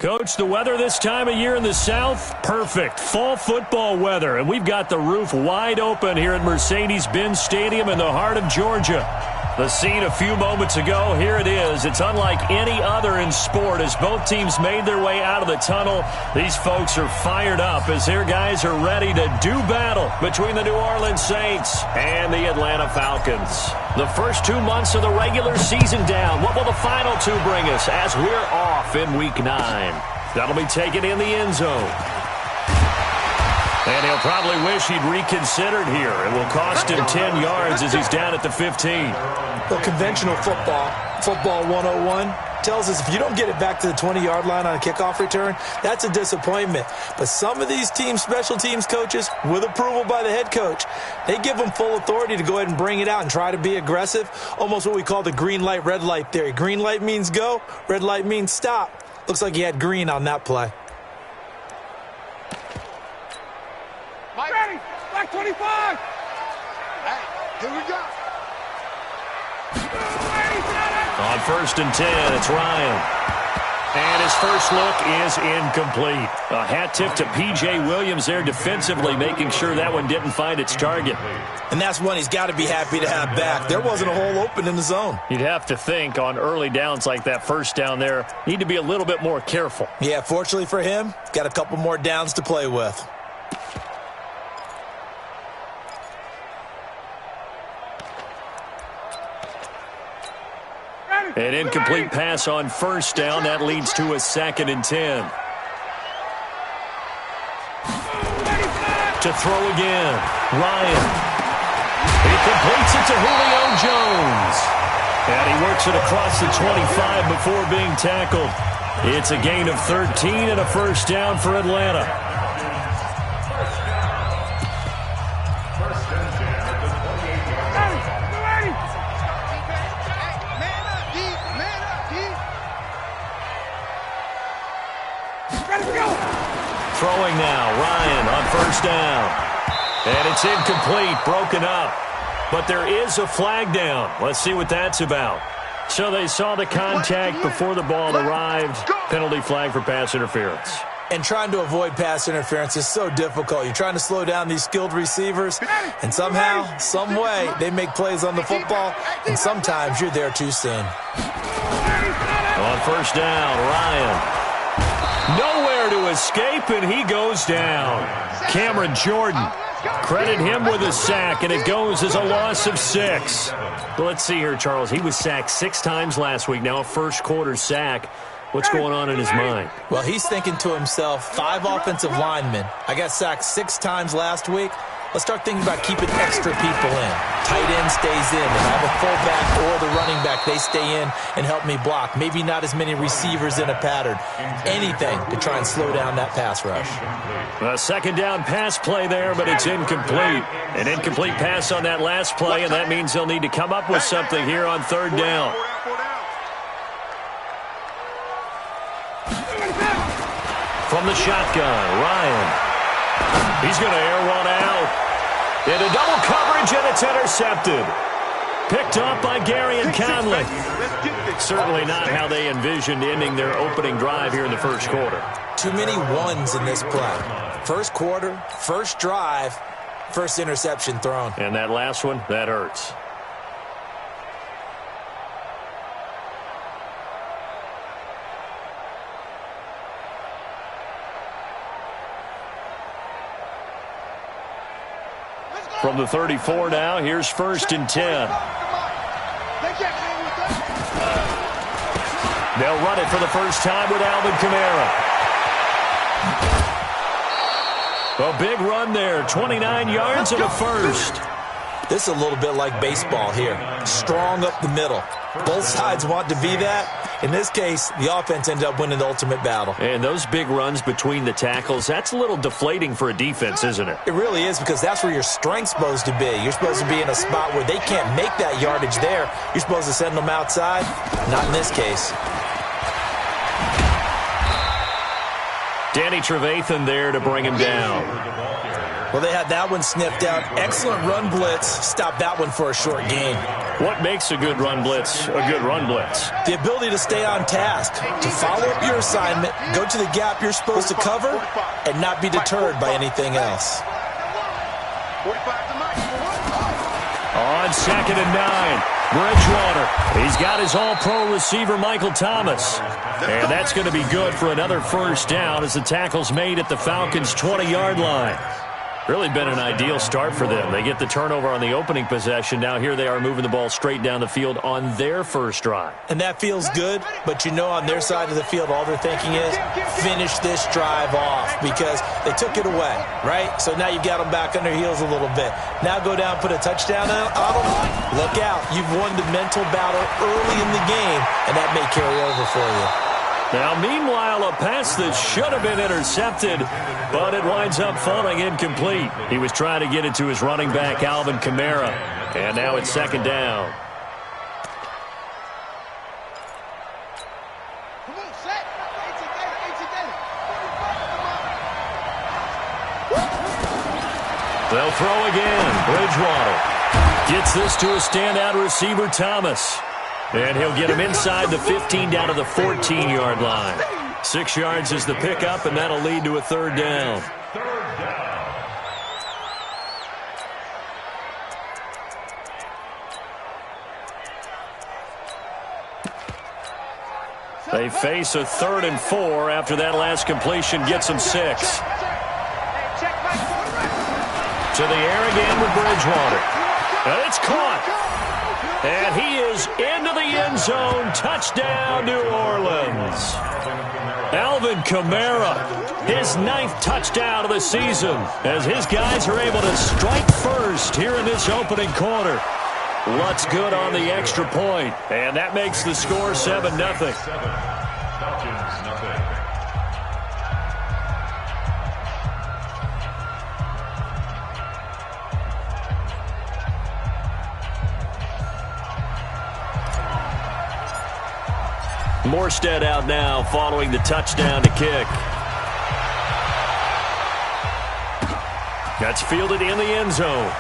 Coach, the weather this time of year in the South, perfect. Fall football weather, and we've got the roof wide open here at Mercedes-Benz Stadium in the heart of Georgia. The scene a few moments ago, here it is. It's unlike any other in sport as both teams made their way out of the tunnel. These folks are fired up as their guys are ready to do battle between the New Orleans Saints and the Atlanta Falcons. The first 2 months of the regular season down. What will the final two bring us as we're off in Week 9? That'll be taken in the end zone. And he'll probably wish he'd reconsidered here. It will cost him 10 yards as he's down at the 15. Well, conventional football 101, tells us if you don't get it back to the 20-yard line on a kickoff return, that's a disappointment. But some of these special teams coaches, with approval by the head coach, they give them full authority to go ahead and bring it out and try to be aggressive, almost what we call the green light, red light theory. Green light means go, red light means stop. Looks like he had green on that play. Ready, back 25. Hey, here we go. On 1st and 10, it's Ryan. And his first look is incomplete. A hat tip to P.J. Williams there defensively, making sure that one didn't find its target. And that's one he's got to be happy to have back. There wasn't a hole open in the zone. You'd have to think on early downs like that first down there, need to be a little bit more careful. Yeah, fortunately for him, got a couple more downs to play with. An incomplete pass on first down. That leads to a 2nd and 10. To throw again. Ryan. He completes it to Julio Jones. And he works it across the 25 before being tackled. It's a gain of 13 and a first down for Atlanta. Throwing now, Ryan on first down. And it's incomplete, broken up. But there is a flag down. Let's see what that's about. So they saw the contact before the ball arrived. Penalty flag for pass interference. And trying to avoid pass interference is so difficult. You're trying to slow down these skilled receivers, and somehow, some way, they make plays on the football, and sometimes you're there too soon. On first down, Ryan. Nowhere to escape, and he goes down. Cameron Jordan, credit him with a sack, and it goes as a loss of 6. Well, let's see here, Charles. He was sacked 6 times last week. Now a first-quarter sack. What's going on in his mind? Well, he's thinking to himself, 5 offensive linemen. I got sacked 6 times last week. Let's start thinking about keeping extra people in. Tight end stays in. If I have a fullback or the running back, they stay in and help me block. Maybe not as many receivers in a pattern. Anything to try and slow down that pass rush. A second down pass play there, but it's incomplete. An incomplete pass on that last play, and that means they'll need to come up with something here on 3rd down. From the shotgun, Ryan. He's going to air one out. Into double coverage, and it's intercepted. Picked up by Gary and Conley. Certainly not how they envisioned ending their opening drive here in the first quarter. Too many ones in this play. First quarter, first drive, first interception thrown. And that last one, that hurts. From the 34 now, here's 1st and 10. They'll run it for the first time with Alvin Kamara. A big run there, 29 yards and a first. This is a little bit like baseball here. Strong up the middle. Both sides want to be that. In this case, the offense ended up winning the ultimate battle. And those big runs between the tackles, that's a little deflating for a defense, isn't it? It really is, because that's where your strength's supposed to be. You're supposed to be in a spot where they can't make that yardage there. You're supposed to send them outside. Not in this case. Danny Trevathan there to bring him down. Well, they had that one sniffed out. Excellent run blitz. Stopped that one for a short gain. What makes a good run blitz a good run blitz? The ability to stay on task, to follow up your assignment, go to the gap you're supposed to cover, and not be deterred by anything else. On 2nd and 9, Bridgewater. He's got his all-pro receiver, Michael Thomas. And that's going to be good for another first down as the tackle's made at the Falcons' 20-yard line. Really been an ideal start for them. They get the turnover on the opening possession. Now here they are moving the ball straight down the field on their first drive. And that feels good, but you know on their side of the field all they're thinking is finish this drive off because they took it away, right? So now you've got them back on their heels a little bit. Now go down, put a touchdown on them. Look out. You've won the mental battle early in the game, and that may carry over for you. Now, meanwhile, a pass that should have been intercepted, but it winds up falling incomplete. He was trying to get it to his running back, Alvin Kamara, and now it's 2nd down. They'll throw again. Bridgewater gets this to a standout receiver, Thomas. And he'll get him inside the 15 down to the 14-yard line. 6 yards is the pickup, and that'll lead to a 3rd down. They face a 3rd and 4 after that last completion gets them 6. To the air again with Bridgewater. And it's caught. And he is into the end zone. Touchdown, New Orleans. Alvin Kamara, his 9th touchdown of the season, as his guys are able to strike first here in this opening quarter. What's good on the extra point? And that makes the score 7-0. Morstead out now following the touchdown to kick. That's fielded in the end zone.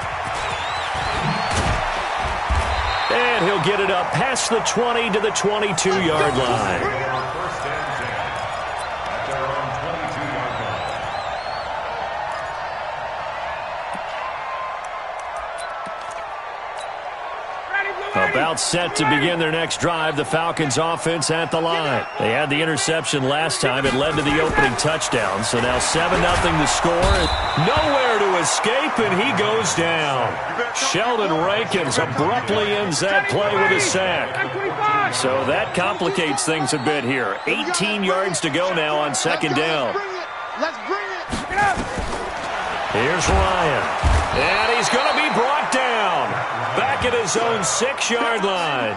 And he'll get it up past the 20 to the 22-yard line. About set to begin their next drive, the Falcons offense at the line. They had the interception last time. It led to the opening touchdown. So now 7-0 the score. Nowhere to escape, and he goes down. Sheldon Rankins abruptly ends that play with a sack. So that complicates things a bit here. 18 yards to go now on 2nd down. Let's bring it. Here's Ryan. And he's going to be brought down. Back at his own 6-yard line.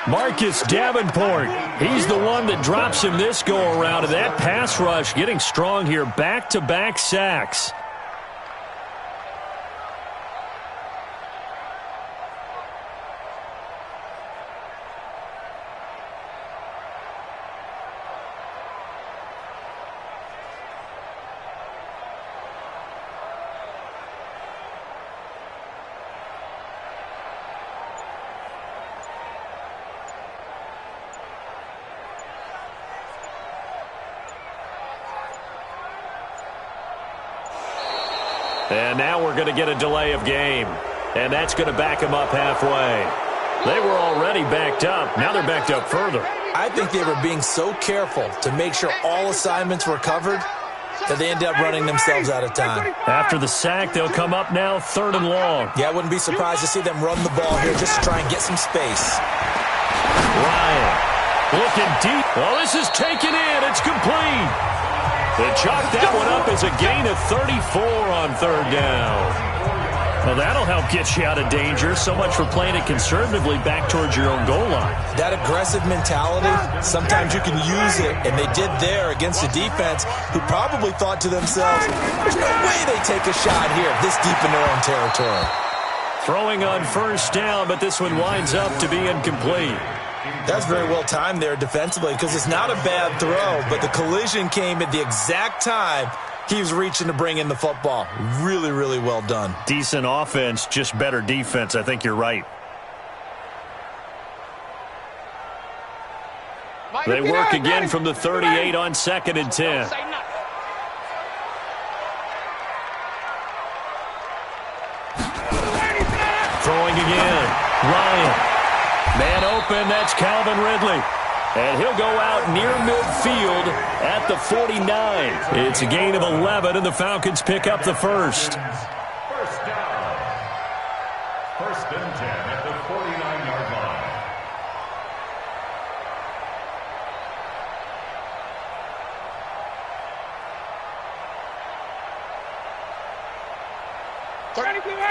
Marcus Davenport. He's the one that drops him this go-around. And that pass rush getting strong here. Back-to-back sacks. And now we're going to get a delay of game. And that's going to back them up halfway. They were already backed up. Now they're backed up further. I think they were being so careful to make sure all assignments were covered that they end up running themselves out of time. After the sack, they'll come up now 3rd and long. Yeah, I wouldn't be surprised to see them run the ball here just to try and get some space. Ryan looking deep. Well, this is taken in. It's complete. They chalk that one up as a gain of 34 on 3rd down. Well, that'll help get you out of danger. So much for playing it conservatively back towards your own goal line. That aggressive mentality, sometimes you can use it, and they did there against a defense who probably thought to themselves, there's no way they take a shot here this deep in their own territory. Throwing on 1st down, but this one winds up to be incomplete. That's very well timed there defensively because it's not a bad throw, but the collision came at the exact time he was reaching to bring in the football. Really, really well done. Decent offense, just better defense. I think you're right. They work again from the 38 on 2nd and 10. Throwing again. Ryan. Man open, that's Calvin Ridley. And he'll go out near midfield at the 49. It's a gain of 11, and the Falcons pick up the first. First down. 1st and 10 at the 49-yard line.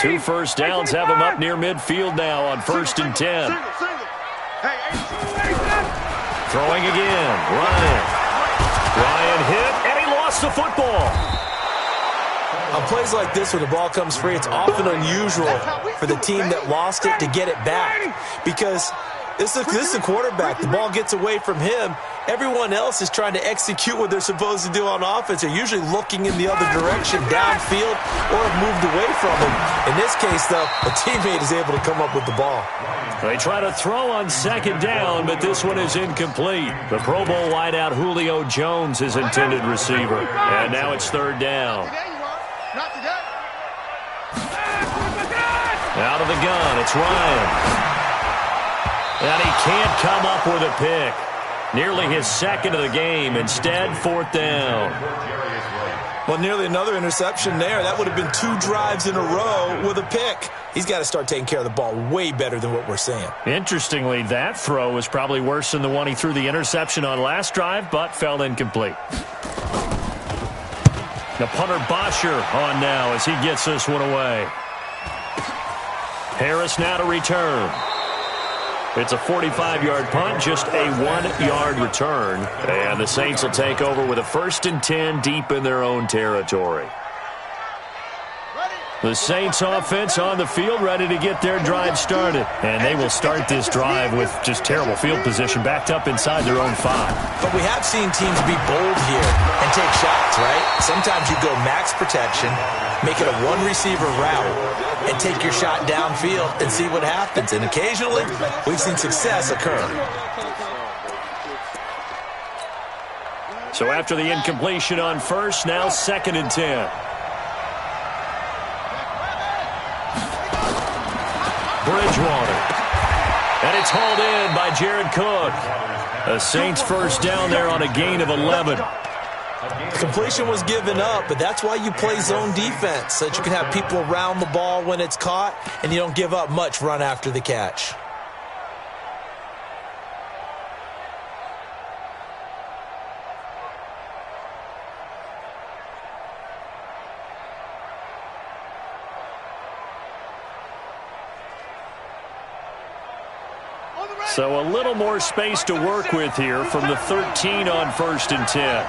Two first downs have them up near midfield now on 1st and 10. Throwing again. Ryan hit, and he lost the football. On plays like this, when the ball comes free, it's often unusual for the team that lost it to get it back. Because this is a quarterback. The ball gets away from him. Everyone else is trying to execute what they're supposed to do on offense. They're usually looking in the other direction, downfield, or have moved away from him. In this case, though, a teammate is able to come up with the ball. They try to throw on 2nd down, but this one is incomplete. The Pro Bowl wideout Julio Jones is intended receiver. And now it's 3rd down. Out of the gun, it's Ryan. And he can't come up with a pick. Nearly his 2nd of the game. Instead, 4th down. Well, nearly another interception there. That would have been 2 drives in a row with a pick. He's got to start taking care of the ball way better than what we're seeing. Interestingly, that throw was probably worse than the one he threw the interception on last drive, but fell incomplete. The punter Bosher on now as he gets this one away. Harris now to return. It's a 45-yard punt, just a 1-yard return. And the Saints will take over with a 1st and 10 deep in their own territory. The Saints offense on the field ready to get their drive started. And they will start this drive with just terrible field position backed up inside their own 5. But we have seen teams be bold here and take shots, right? Sometimes you go max protection, make it a one-receiver route, and take your shot downfield and see what happens. And occasionally, we've seen success occur. So after the incompletion on 1st, now 2nd and 10. Bridgewater. And it's hauled in by Jared Cook. A Saints first down there on a gain of 11. Completion was given up, but that's why you play zone defense, so that you can have people around the ball when it's caught, and you don't give up much run after the catch. So a little more space to work with here from the 13 on 1st and 10.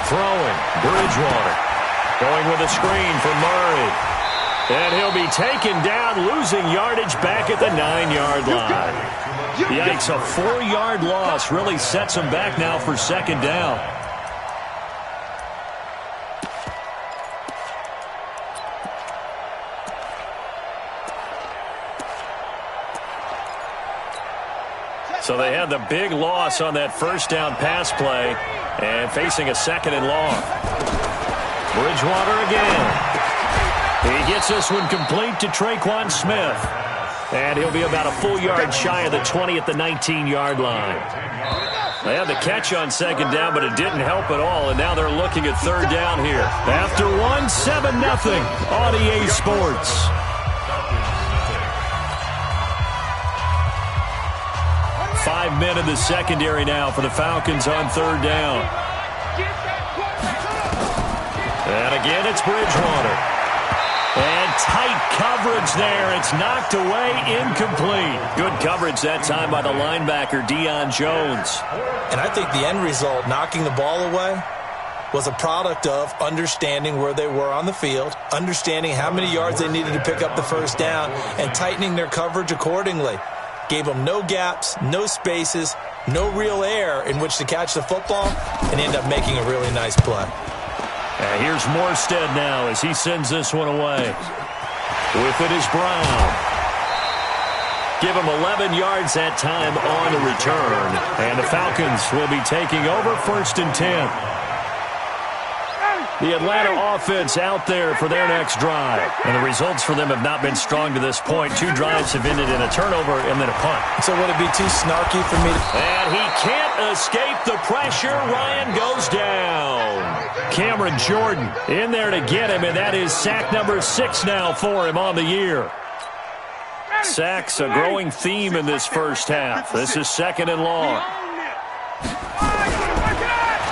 Throwing, Bridgewater. Going with a screen for Murray. And he'll be taken down, losing yardage back at the 9-yard line. Yikes, a 4-yard loss really sets him back now for 2nd down. So they had the big loss on that first down pass play and facing a 2nd and long. Bridgewater again. He gets this one complete to Traquan Smith. And he'll be about a full yard shy of the 20 at the 19-yard line. They had the catch on 2nd down, but it didn't help at all. And now they're looking at 3rd down here. After 1, 7-0 on EA Sports. 5 men in the secondary now for the Falcons on 3rd down. And again, it's Bridgewater. And tight coverage there. It's knocked away, incomplete. Good coverage that time by the linebacker, Deion Jones. And I think the end result, knocking the ball away, was a product of understanding where they were on the field, understanding how many yards they needed to pick up the first down, and tightening their coverage accordingly. Gave them no gaps, no spaces, no real air in which to catch the football, and end up making a really nice play. And here's Morstead now as he sends this one away. With it is Brown. give him 11 yards that time on the return. And the Falcons will be taking over 1st and 10. The Atlanta offense out there for their next drive. And the results for them have not been strong to this point. 2 drives have ended in a turnover and then a punt. So would it be too snarky for me to... And he can't escape the pressure. Ryan goes down. Cameron Jordan in there to get him, and that is sack number 6 now for him on the year. Sacks a growing theme in this first half. This is 2nd and long.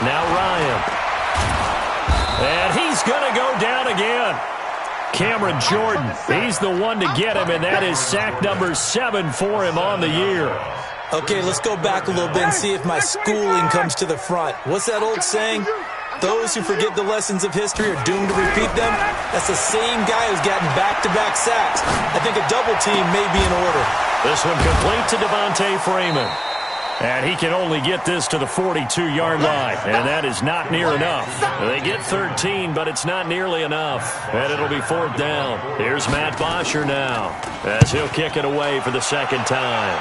Now Ryan. And he's going to go down again. Cameron Jordan, he's the one to get him, and that is sack number 7 for him on the year. Okay, let's go back a little bit and see if my schooling comes to the front. What's that old saying? Those who forget the lessons of history are doomed to repeat them. That's the same guy who's gotten back-to-back sacks. I think a double team may be in order. This one complete to Devontae Freeman. And he can only get this to the 42-yard line, and that is not near enough. They get 13, but it's not nearly enough. And it'll be 4th down. Here's Matt Bosher now, as he'll kick it away for the 2nd time.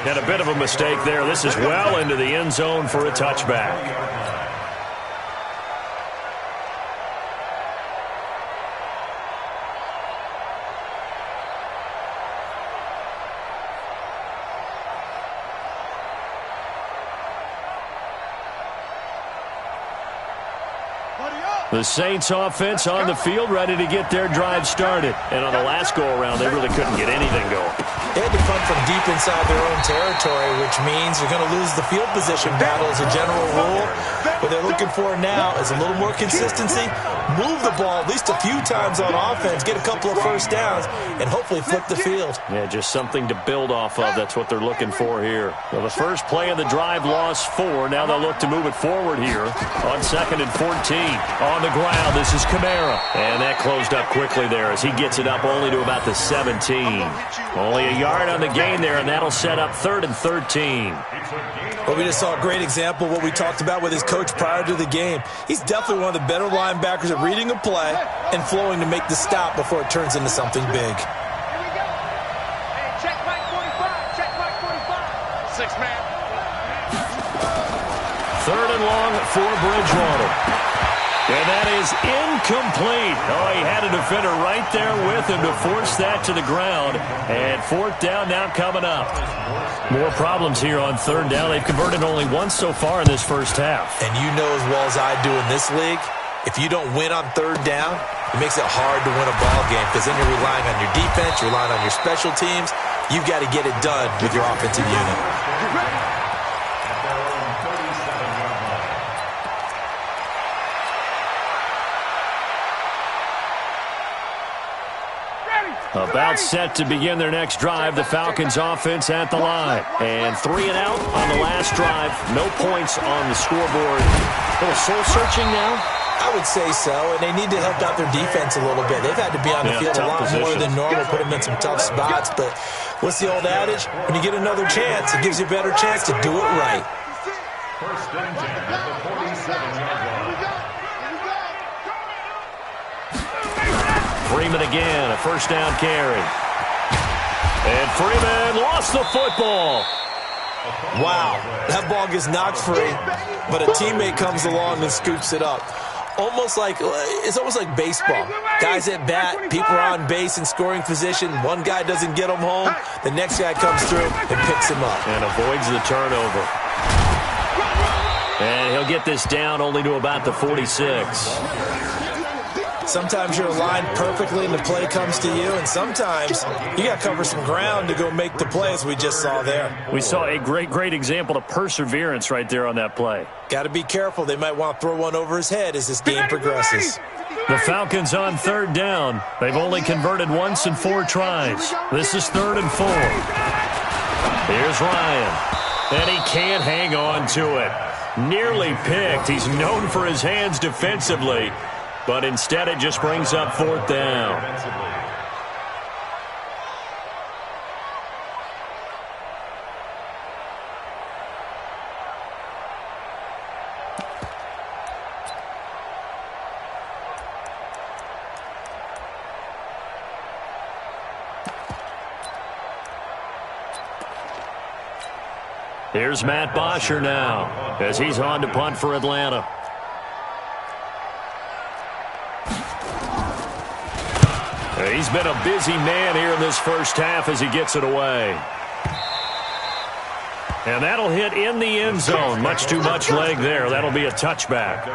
And a bit of a mistake there. This is well into the end zone for a touchback. The Saints offense on the field, ready to get their drive started. And on the last go-around, they really couldn't get anything going. They had to punt from deep inside their own territory, which means you're going to lose the field position battle as a general rule. What they're looking for now is a little more consistency, move the ball at least a few times on offense, get a couple of first downs, and hopefully flip the field. Yeah, just something to build off of. That's what they're looking for here. Well, the first play of the drive lost 4. Now they'll look to move it forward here on 2nd and 14. On the ground, this is Kamara. And that closed up quickly there as he gets it up only to about the 17. Only a yard on the gain there, and that'll set up 3rd and 13. Well, we just saw a great example of what we talked about with his coach prior to the game. He's definitely one of the better linebackers at reading a play and flowing to make the stop before it turns into something big. Check Mike 45. Check Mike 45. 6 man. 3rd and long for Bridgewater. And that is incomplete. Oh, he had a defender right there with him to force that to the ground. And 4th down now coming up. More problems here on 3rd down. They've converted only once so far in this first half. And you know as well as I do in this league, if you don't win on 3rd down, it makes it hard to win a ball game because then you're relying on your defense, you're relying on your special teams. You've got to get it done with your offensive unit. About set to begin their next drive, the Falcons offense at the line. And 3 and out on the last drive. No points on the scoreboard. A little soul-searching now? I would say so, and they need to help out their defense a little bit. They've had to be on the field a lot more than normal, put them in some tough spots. But what's the old adage? When you get another chance, it gives you a better chance to do it right. 1st and 10 at the 47-yard line. Freeman again, a 1st down carry. And Freeman lost the football. Wow, that ball gets knocked free, but a teammate comes along and scoops it up. It's almost like baseball. Guys at bat, people are on base in scoring position. One guy doesn't get him home. The next guy comes through and picks him up. And avoids the turnover. And he'll get this down only to about the 46. Sometimes you're aligned perfectly and the play comes to you, and sometimes you got to cover some ground to go make the play, as we just saw there. We saw a great example of perseverance right there on that play. Got to be careful. They might want to throw one over his head as this game progresses. The Falcons on 3rd down. They've only converted once in 4 tries. This is 3rd and 4. Here's Ryan. And he can't hang on to it. Nearly picked. He's known for his hands defensively. But instead, it just brings up 4th down. Here's Matt Bosher now as he's on to punt for Atlanta. He's been a busy man here in this first half as he gets it away. And that'll hit in the end zone. Much too much leg there. That'll be a touchback.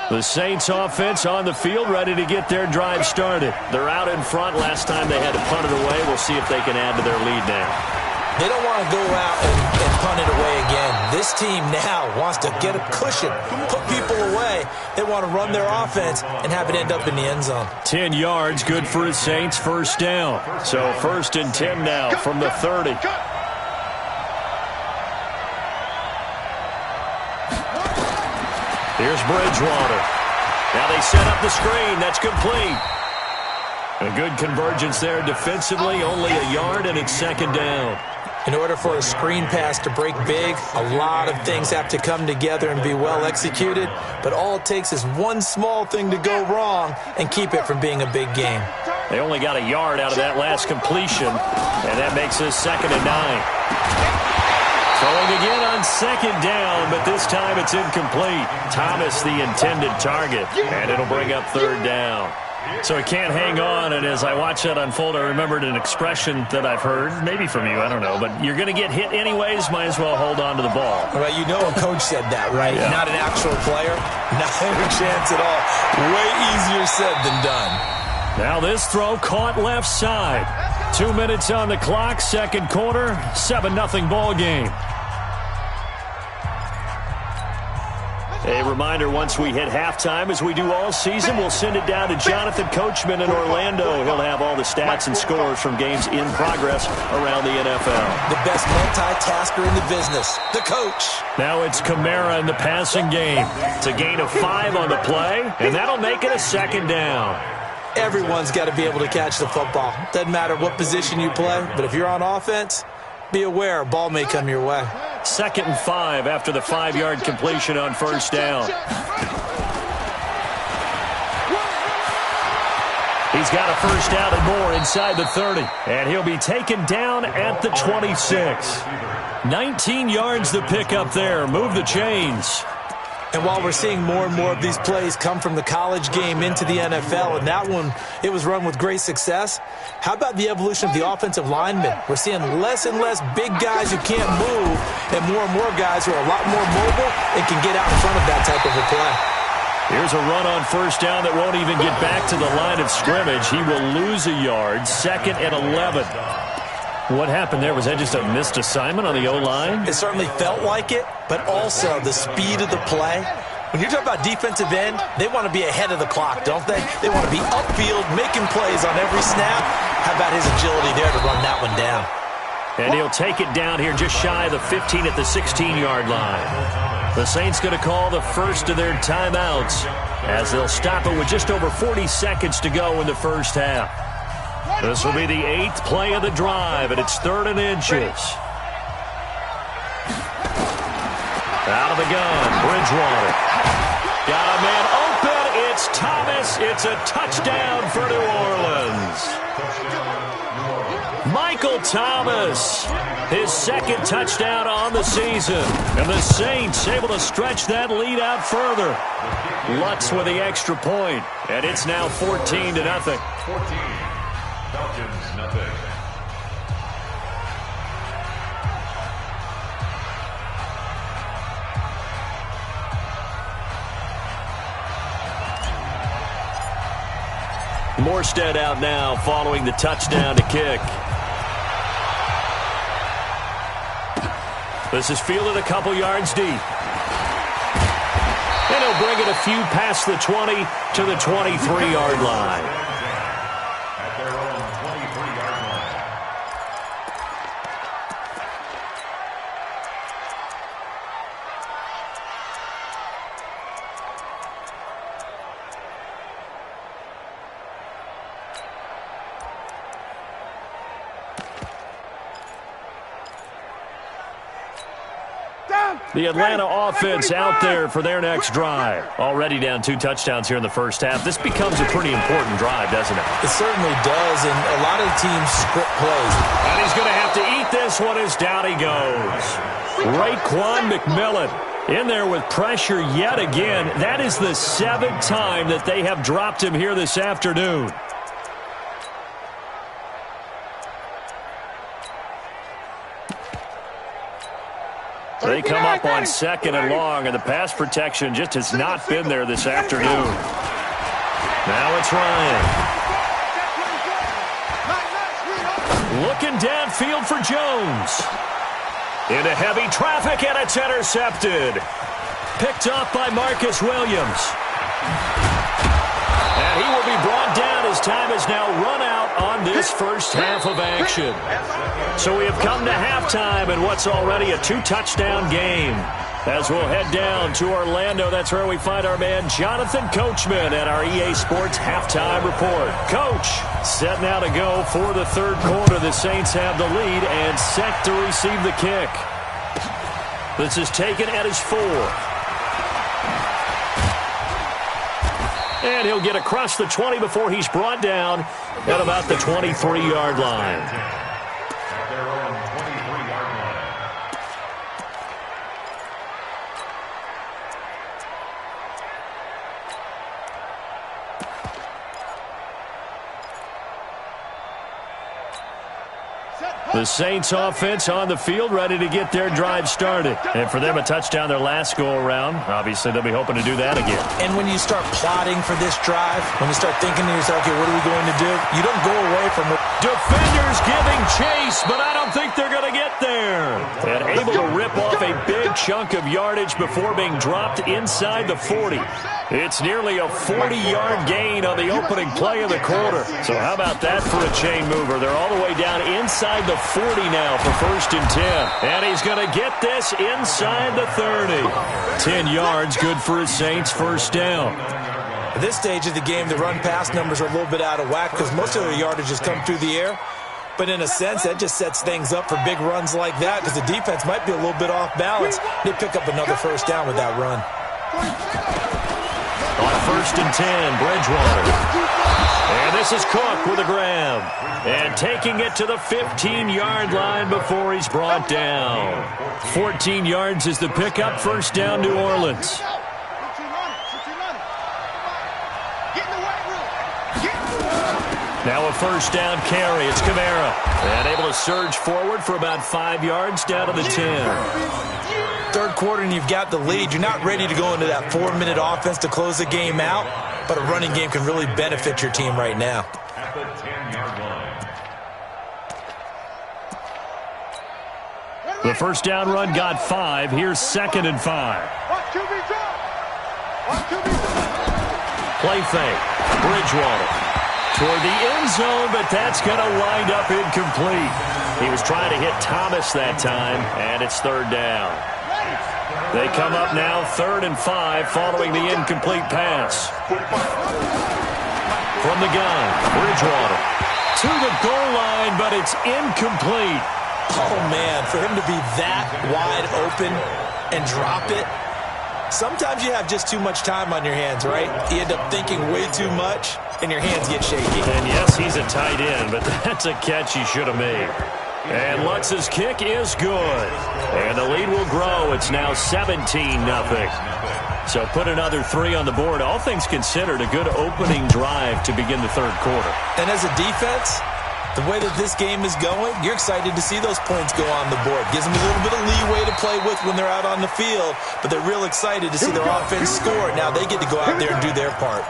The Saints offense on the field ready to get their drive started. They're out in front. Last time they had to punt it away. We'll see if they can add to their lead now. They don't want to go out and punt it away again. This team now wants to get a cushion, put people away. They want to run their offense and have it end up in the end zone. 10 yards, good for his Saints, first down. So 1st and 10 now from the 30. Here's Bridgewater. Now they set up the screen. That's complete. A good convergence there defensively, only a yard, and it's 2nd down. In order for a screen pass to break big, a lot of things have to come together and be well executed, but all it takes is one small thing to go wrong and keep it from being a big game. They only got a yard out of that last completion, and that makes this 2nd and 9. Throwing again on 2nd down, but this time it's incomplete. Thomas the intended target, and it'll bring up 3rd down. So he can't hang on, and as I watch that unfold, I remembered an expression that I've heard, maybe from you, I don't know, but you're going to get hit anyways, might as well hold on to the ball. All right, you know a coach said that, right? Yeah. Not an actual player. Not a chance at all. Way easier said than done. Now this throw caught left side. 2 minutes on the clock, 2nd quarter, 7-0 ball game. A reminder, once we hit halftime, as we do all season, we'll send it down to Jonathan Coachman in Orlando. He'll have all the stats and scores from games in progress around the NFL. The best multitasker in the business, the coach. Now it's Kamara in the passing game. It's a gain of 5 on the play, and that'll make it a 2nd down. Everyone's got to be able to catch the football. Doesn't matter what position you play, but if you're on offense, be aware a ball may come your way. 2nd and 5 after the 5-yard completion on 1st down. He's got a 1st down and more inside the 30. And he'll be taken down at the 26. 19 yards the pickup there. Move the chains. And while we're seeing more and more of these plays come from the college game into the NFL, and that one, it was run with great success, how about the evolution of the offensive linemen? We're seeing less and less big guys who can't move and more guys who are a lot more mobile and can get out in front of that type of a play. Here's a run on 1st down that won't even get back to the line of scrimmage. He will lose a yard, 2nd and 11. What happened there? Was that just a missed assignment on the O-line? It certainly felt like it, but also the speed of the play. When you're talking about defensive end, they want to be ahead of the clock, don't they? They want to be upfield, making plays on every snap. How about his agility there to run that one down? And he'll take it down here just shy of the 15 at the 16-yard line. The Saints going to call the first of their timeouts as they'll stop it with just over 40 seconds to go in the first half. This will be the 8th play of the drive, and it's 3rd and inches. Out of the gun, Bridgewater. Got a man open. It's Thomas. It's a touchdown for New Orleans. Michael Thomas, his 2nd touchdown on the season. And the Saints able to stretch that lead out further. Lutz with the extra point, and it's now 14-0. 14. Falcons, nothing. Morstead out now following the touchdown to kick. This is fielded a couple yards deep. And he'll bring it a few past the 20 to the 23-yard line. At their own 23-yard line. The Atlanta offense out there for their next drive. Already down 2 touchdowns here in the first half. This becomes a pretty important drive, doesn't it? It certainly does, and a lot of teams script plays. And he's going to have to eat this one as down he goes. Raekwon McMillan in there with pressure yet again. That is the 7th time that they have dropped him here this afternoon. They come up on 2nd and long, and the pass protection just has not been there this afternoon. Now it's Ryan. Looking downfield for Jones. Into heavy traffic, and it's intercepted. Picked off by Marcus Williams. And he will be brought down as time has now run out on this first half of action. So we have come to halftime in what's already a 2-touchdown game. As we'll head down to Orlando, that's where we find our man Jonathan Coachman at our EA Sports Halftime Report. Coach, set now to go for the 3rd quarter. The Saints have the lead and set to receive the kick. This is taken at his 4. And he'll get across the 20 before he's brought down at about the 23-yard line. At their own 23-yard line. The Saints offense on the field, ready to get their drive started. And for them, a touchdown their last go-around. Obviously, they'll be hoping to do that again. And when you start plotting for this drive, when you start thinking to yourself, okay, what are we going to do? You don't go away from it. Defenders giving chase, but I don't think they're going to get there. And able to rip off a big chunk of yardage before being dropped inside the 40. It's nearly a 40-yard gain on the opening play of the quarter. So how about that for a chain mover? They're all the way down inside the 40 now for 1st and 10. And he's going to get this inside the 30. 10 yards, good for his Saints first down. At this stage of the game, the run-pass numbers are a little bit out of whack because most of their yardage has come through the air. But in a sense, that just sets things up for big runs like that because the defense might be a little bit off balance. They pick up another first down with that run. On 1st and 10, Bridgewater. And this is Cook with a grab. And taking it to the 15-yard line before he's brought down. 14 yards is the pickup, first down, New Orleans. Now a first down carry. It's Kamara. And able to surge forward for about 5 yards down to the 10. 3rd quarter and you've got the lead. You're not ready to go into that 4-minute offense to close the game out, but a running game can really benefit your team right now. At the 10-yard line. The first down run got 5. Here's 2nd and 5. Play fake. Bridgewater toward the end zone, but that's going to wind up incomplete. He was trying to hit Thomas that time, and it's 3rd down. They come up now 3rd and 5 following the incomplete pass. From the gun, Bridgewater to the goal line, but it's incomplete. Oh, man, for him to be that wide open and drop it, sometimes you have just too much time on your hands, right? You end up thinking way too much, and your hands get shaky. And yes, he's a tight end, but that's a catch he should have made. And Lutz's kick is good. And the lead will grow. It's now 17-0. So put another 3 on the board. All things considered, a good opening drive to begin the 3rd quarter. And as a defense, the way that this game is going, you're excited to see those points go on the board. Gives them a little bit of leeway to play with when they're out on the field, but they're real excited to see their offense score. Now they get to go out there and do their part.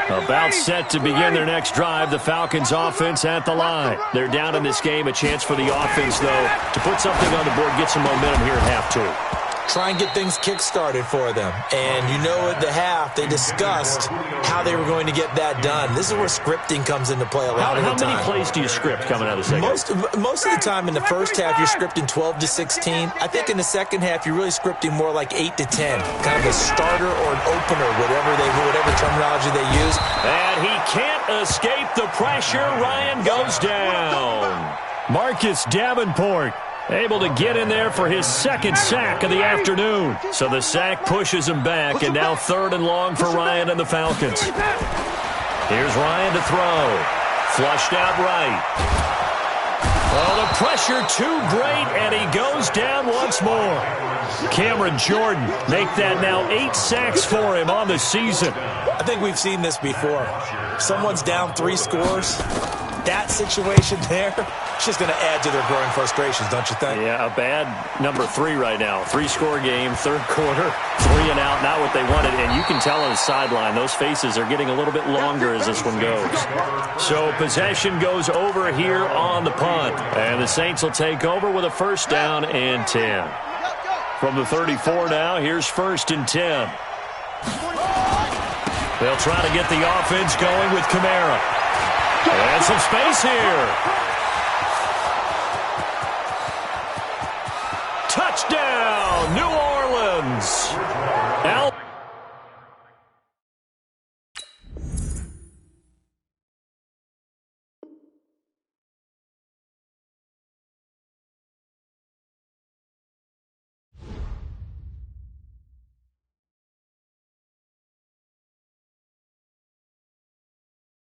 About set to begin their next drive, the Falcons offense at the line. They're down in this game. A chance for the offense, though, to put something on the board, get some momentum here at half 2. Try and get things kick-started for them. And you know at the half, they discussed how they were going to get that done. This is where scripting comes into play a lot of the time. How many plays do you script coming out of the second? Most of the time in the first half, you're scripting 12 to 16. I think in the second half, you're really scripting more like 8 to 10. Kind of a starter or an opener, whatever terminology they use. And he can't escape the pressure. Ryan goes down. Marcus Davenport able to get in there for his second sack of the afternoon. So the sack pushes him back, and now 3rd and long for Ryan and the Falcons. Here's Ryan to throw. Flushed out right. Oh, the pressure too great, and he goes down once more. Cameron Jordan make that now 8 sacks for him on the season. I think we've seen this before. Someone's down 3 scores. That situation there, it's just going to add to their growing frustrations, don't you think? Yeah, a bad number 3 right now. 3-score game, 3rd quarter, 3 and out, not what they wanted. And you can tell on the sideline, those faces are getting a little bit longer as this one goes. So possession goes over here on the punt. And the Saints will take over with a 1st down and 10. From the 34 now, here's 1st and 10. They'll try to get the offense going with Kamara. And some space here. Touchdown, New Orleans. Out.